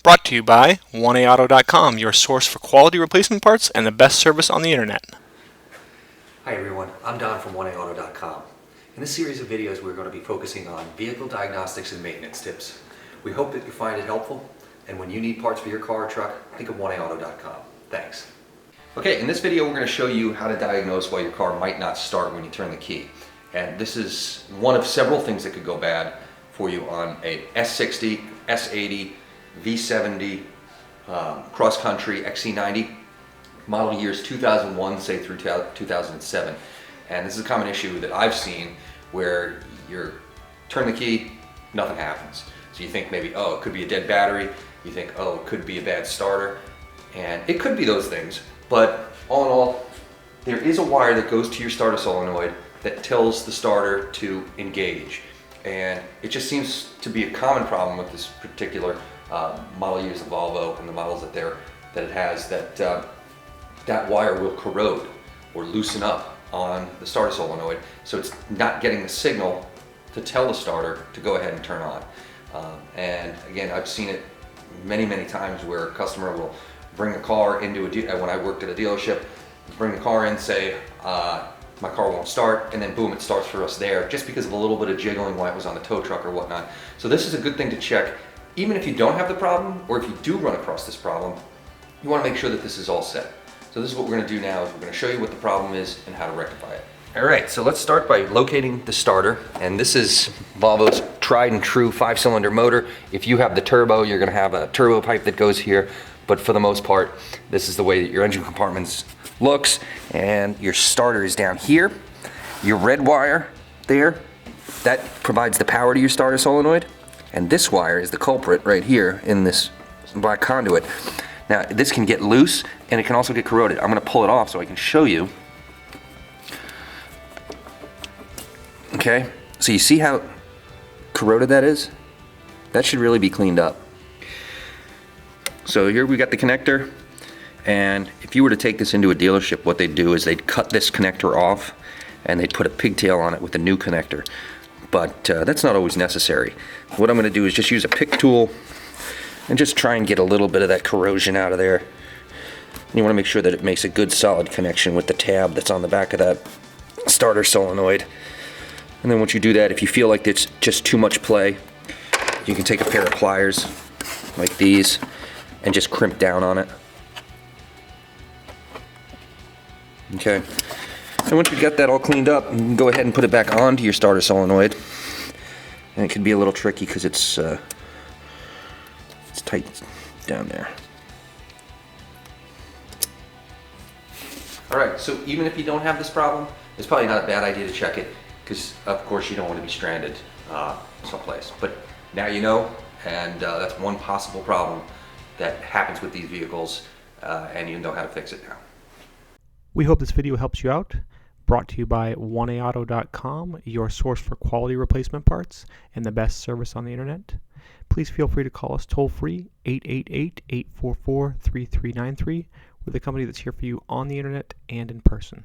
Brought to you by 1AAuto.com, your source for quality replacement parts and the best service on the internet. Hi everyone, I'm Don from 1AAuto.com. In this series of videos we're going to be focusing on vehicle diagnostics and maintenance tips. We hope that you find it helpful, and when you need parts for your car or truck, think of 1AAuto.com. Thanks. Okay, in this video we're going to show you how to diagnose why your car might not start when you turn the key. And this is one of several things that could go bad for you on a S60 S80 V70 cross-country XC90, model years 2001 say through 2007. And this is a common issue that I've seen where you turn the key, nothing happens. So you think maybe, oh, it could be a dead battery. You think, oh, it could be a bad starter. And it could be those things, but all in all, there is a wire that goes to your starter solenoid that tells the starter to engage. And it just seems to be a common problem with this particular model years of Volvo and the models that it has, that wire will corrode or loosen up on the starter solenoid, so it's not getting the signal to tell the starter to go ahead and turn on. And again, I've seen it many times where a customer will bring a car into when I worked at a dealership, bring the car in, say, my car won't start, and then boom, it starts for us there, just because of a little bit of jiggling while it was on the tow truck or whatnot. So this is a good thing to check. Even if you don't have the problem, or if you do run across this problem, you want to make sure that this is all set. So this is what we're going to do now, is we're going to show you what the problem is and how to rectify it. All right, so let's start by locating the starter. And this is Volvo's tried and true 5-cylinder motor. If you have the turbo, you're going to have a turbo pipe that goes here. But for the most part, this is the way that your engine compartments looks. And your starter is down here. Your red wire there, that provides the power to your starter solenoid. And this wire is the culprit right here in this black conduit. Now, this can get loose and it can also get corroded. I'm going to pull it off so I can show you. Okay, so you see how corroded that is? That should really be cleaned up. So here we got the connector, and if you were to take this into a dealership, what they'd do is they'd cut this connector off and they'd put a pigtail on it with a new connector. But that's not always necessary. What I'm going to do is just use a pick tool and just try and get a little bit of that corrosion out of there. And you want to make sure that it makes a good solid connection with the tab that's on the back of that starter solenoid. And then once you do that, if you feel like it's just too much play, you can take a pair of pliers like these and just crimp down on it. Okay. And once you've got that all cleaned up, you can go ahead and put it back onto your starter solenoid. And it can be a little tricky because it's tight down there. Alright, so even if you don't have this problem, it's probably not a bad idea to check it, because of course you don't want to be stranded someplace. But now you know, and that's one possible problem that happens with these vehicles, and you know how to fix it now. We hope this video helps you out. Brought to you by 1AAuto.com, your source for quality replacement parts and the best service on the internet. Please feel free to call us toll-free, 888-844-3393. We're the company that's here for you on the internet and in person.